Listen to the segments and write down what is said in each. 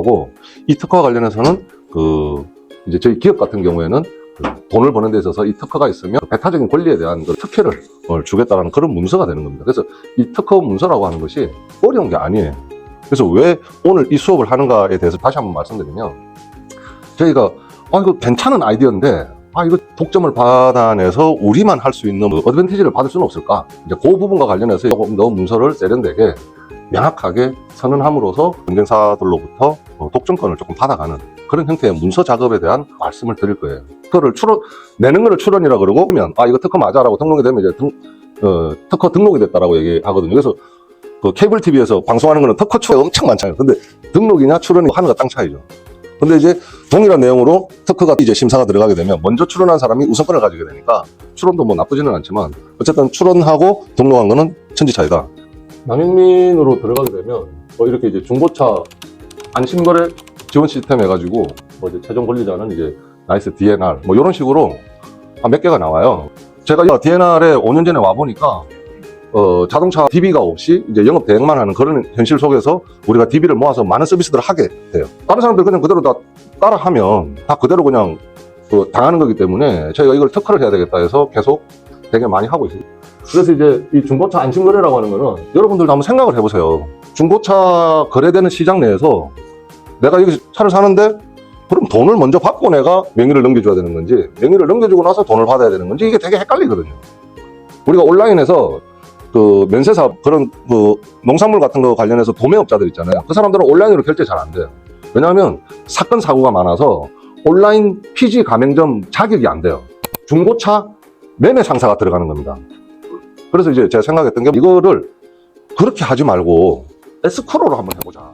하고, 이 특허와 관련해서는 이제 저희 기업 같은 경우에는 돈을 버는 데 있어서 이 특허가 있으면 배타적인 권리에 대한 특혜를 주겠다는 그런 문서가 되는 겁니다. 그래서 이 특허 문서라고 하는 것이 어려운 게 아니에요. 그래서 왜 오늘 이 수업을 하는가에 대해서 다시 한번 말씀드리면, 저희가 이거 괜찮은 아이디어인데 이거 독점을 받아내서 우리만 할 수 있는 어드밴티지를 받을 수는 없을까? 이제 그 부분과 관련해서 조금 더 문서를 세련되게 명확하게 선언함으로써 경쟁사들로부터 독점권을 조금 받아가는 그런 형태의 문서 작업에 대한 말씀을 드릴 거예요. 특허를 내는 거를 출원이라 그러고, 그러면 이거 특허 맞아라고 등록이 되면 이제 특허 등록이 됐다라고 얘기하거든요. 그래서 그 케이블 TV에서 방송하는 거는 특허 출원이 엄청 많잖아요. 근데 등록이냐 출원이 하늘과 땅 차이죠. 근데 이제 동일한 내용으로 특허가 이제 심사가 들어가게 되면 먼저 출원한 사람이 우선권을 가지게 되니까, 출원도 뭐 나쁘지는 않지만 어쨌든 출원하고 등록한 거는 천지 차이다. 남영민으로 들어가게 되면 이렇게 이제 중고차 안심거래 지원 시스템 해가지고 이제 최종 권리자는 이제 나이스 DNR 이런 식으로 몇 개가 나와요. 제가 DNR에 5년 전에 와 보니까 자동차 DB가 없이 이제 영업 대행만 하는 그런 현실 속에서 우리가 DB를 모아서 많은 서비스들을 하게 돼요. 다른 사람들 그냥 그대로 다 따라하면 다 그대로 그냥 당하는 거기 때문에 저희가 이걸 특허를 해야 되겠다 해서 계속 되게 많이 하고 있어요. 그래서 이제 이 중고차 안심거래라고 하는 거는 여러분들도 한번 생각을 해보세요. 중고차 거래되는 시장 내에서 내가 여기 차를 사는데 그럼 돈을 먼저 받고 내가 명의를 넘겨줘야 되는 건지, 명의를 넘겨주고 나서 돈을 받아야 되는 건지, 이게 되게 헷갈리거든요. 우리가 온라인에서 면세사업, 그런 농산물 같은 거 관련해서 도매업자들 있잖아요. 그 사람들은 온라인으로 결제 잘 안 돼요. 왜냐하면 사건 사고가 많아서 온라인 PG 가맹점 자격이 안 돼요. 중고차 매매 상사가 들어가는 겁니다. 그래서 이제 제가 생각했던 게, 이거를 그렇게 하지 말고 에스크로로 한번 해보자.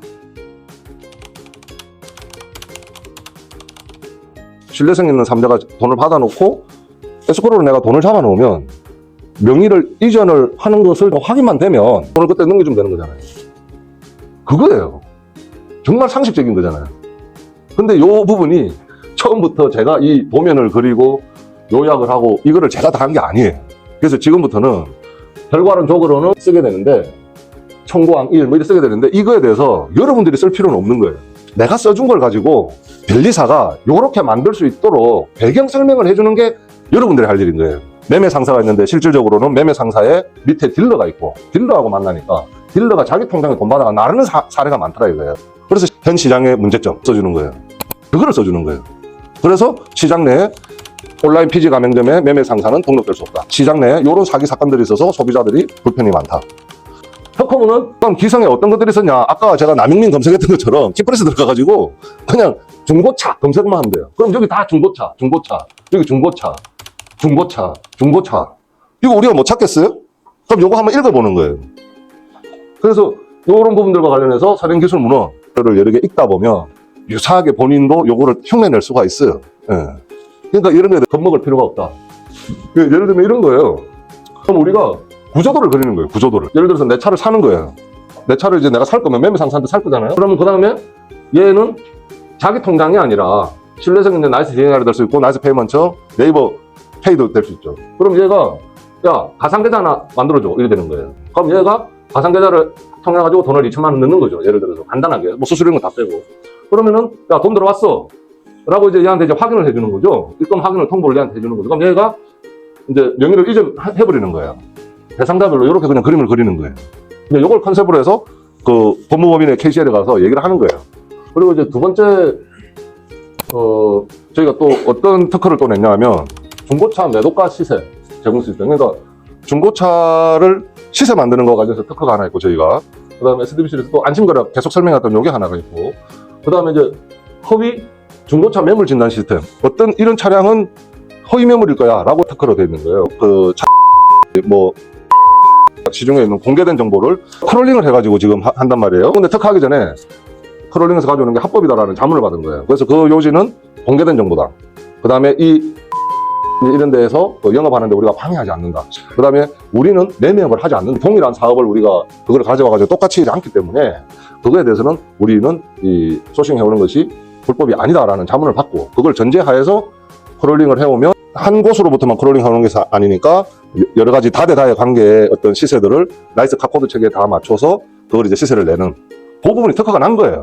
신뢰성 있는 삼자가 돈을 받아놓고 에스크로로 내가 돈을 잡아놓으면 명의를 이전을 하는 것을 확인만 되면 돈을 그때 넘겨주면 되는 거잖아요. 그거예요. 정말 상식적인 거잖아요. 근데 요 부분이 처음부터 제가 이 도면을 그리고 요약을 하고 이거를 제가 다 한 게 아니에요. 그래서 지금부터는 결과론 적으로는 쓰게 되는데, 청구항 1 이렇게 쓰게 되는데, 이거에 대해서 여러분들이 쓸 필요는 없는 거예요. 내가 써준 걸 가지고 변리사가 요렇게 만들 수 있도록 배경 설명을 해주는 게 여러분들이 할 일인 거예요. 매매 상사가 있는데 실질적으로는 매매 상사의 밑에 딜러가 있고, 딜러하고 만나니까 딜러가 자기 통장에 돈 받아가 나르는 사례가 많더라 이거예요. 그래서 현 시장의 문제점 써주는 거예요. 그거를 써주는 거예요. 그래서 시장 내에 온라인 PG 가맹점의 매매 상사는 등록될 수 없다. 시장 내에 이런 사기 사건들이 있어서 소비자들이 불편이 많다. 특허문은 기성에 어떤 것들이 있었냐, 아까 제가 남영민 검색했던 것처럼 키프레스 들어가가지고 그냥 중고차 검색만 하면 돼요. 그럼 여기 다 중고차, 여기 중고차. 이거 우리가 못 찾겠어요? 그럼 요거 한번 읽어보는 거예요. 그래서 이런 부분들과 관련해서 사령기술문헌을 여러 개 읽다 보면 유사하게 본인도 요거를 흉내낼 수가 있어요. 예. 그러니까 이런 거에 겁먹을 필요가 없다. 예를 들면 이런 거예요. 그럼 우리가 구조도를 그리는 거예요. 구조도를. 예를 들어서 내 차를 사는 거예요. 내 차를 이제 내가 살 거면 매매 상사한테 살 거잖아요. 그러면 그 다음에 얘는 자기 통장이 아니라 신뢰성 있는 나이스 DNR이 될 수 있고, 나이스 페이먼트, 네이버 페이도 될 수 있죠. 그럼 얘가 가상계좌 하나 만들어줘 이래 되는 거예요. 그럼 얘가 가상계좌를 통해가지고 돈을 2천만 원 넣는 거죠. 예를 들어서 간단하게 수수료 이런 거 다 빼고. 그러면은 돈 들어왔어 라고 이제 얘한테 이제 확인을 해주는 거죠. 입금 확인을 통보를 얘한테 해주는 거죠. 그럼 얘가 이제 명의를 이전해버리는 거예요. 대상자별로 이렇게 그냥 그림을 그리는 거예요. 근데 이걸 컨셉으로 해서 법무법인의 KCL에 가서 얘기를 하는 거예요. 그리고 이제 두 번째 저희가 또 어떤 특허를 또 냈냐면, 중고차 매도가 시세 제공 시스템. 그러니까 중고차를 시세 만드는 거 가지고 특허가 하나 있고, 저희가 그 다음에 SDBC에서 또 안심거래 계속 설명했던 요게 하나가 있고, 그 다음에 이제 허위 중고차 매물 진단 시스템. 어떤 이런 차량은 허위 매물일 거야 라고 특허로 되어 있는 거예요. 시중에 있는 공개된 정보를 크롤링을 해가지고 지금 한단 말이에요. 근데 특허하기 전에 크롤링해서 가져오는 게 합법이다라는 자문을 받은 거예요. 그래서 그 요지는 공개된 정보다. 그 다음에 이런 데에서 영업하는데 우리가 방해하지 않는다. 그 다음에 우리는 매매업을 하지 않는 동일한 사업을 우리가 그걸 가져와가지고 똑같이 하지 않기 때문에, 그거에 대해서는 우리는 이 소싱해오는 것이 불법이 아니다라는 자문을 받고, 그걸 전제하에서 크롤링을 해오면 한 곳으로부터만 크롤링하는 게 아니니까 여러 가지 다대다의 관계의 어떤 시세들을 나이스 카코드 체계에 다 맞춰서 그걸 이제 시세를 내는 그 부분이 특허가 난 거예요.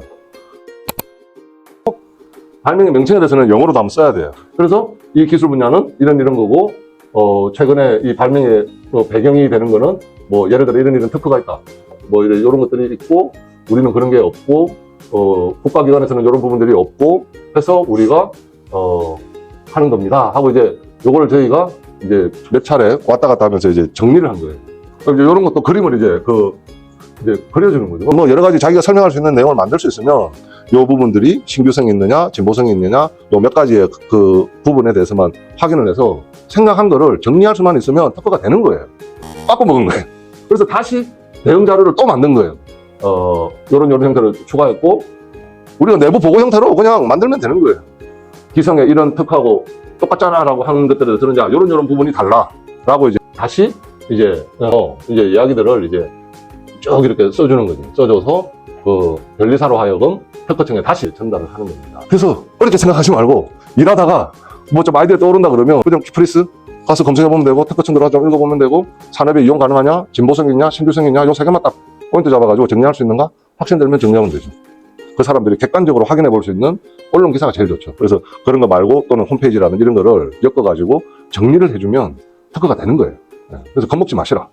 발명의 명칭에 대해서는 영어로도 한번 써야 돼요. 그래서 이 기술 분야는 이런 거고, 최근에 이 발명의 배경이 되는 거는 뭐 예를 들어 이런 특허가 있다. 뭐 이런 것들이 있고, 우리는 그런 게 없고, 국가기관에서는 이런 부분들이 없고 해서 우리가 하는 겁니다 하고 이제 요거를 저희가 이제 몇 차례 왔다 갔다 하면서 이제 정리를 한 거예요. 그럼 이제 이런 것도 그림을 이제 그려주는 거죠. 뭐 여러 가지 자기가 설명할 수 있는 내용을 만들 수 있으면 요 부분들이 신규성이 있느냐, 진보성이 있느냐, 요 몇 가지의 그 부분에 대해서만 확인을 해서 생각한 거를 정리할 수만 있으면 특허가 되는 거예요. 바꿔먹은 거예요. 그래서 다시 대응 자료를 또 만든 거예요. 요런 형태를 추가했고, 우리가 내부 보고 형태로 그냥 만들면 되는 거예요. 기성의 이런 특허하고 똑같잖아 라고 하는 것들을 들은 자, 요런 부분이 달라 라고 이제 다시 이제 이야기들을 이제 쭉 이렇게 써주는 거지. 써줘서 그 변리사로 하여금 특허청에 다시 전달을 하는 겁니다. 그래서 어렵게 생각하지 말고 일하다가 뭐 좀 아이디어 떠오른다 그러면 그냥 키프리스 가서 검색해보면 되고, 특허청 들어가서 좀 읽어보면 되고, 산업에 이용 가능하냐, 진보성이 있냐, 신규성이 있냐, 요 세 개만 딱 포인트 잡아가지고 정리할 수 있는가? 확신되면 정리하면 되죠. 그 사람들이 객관적으로 확인해 볼 수 있는 언론 기사가 제일 좋죠. 그래서 그런 거 말고 또는 홈페이지라든지 이런 거를 엮어가지고 정리를 해주면 특허가 되는 거예요. 그래서 겁먹지 마시라.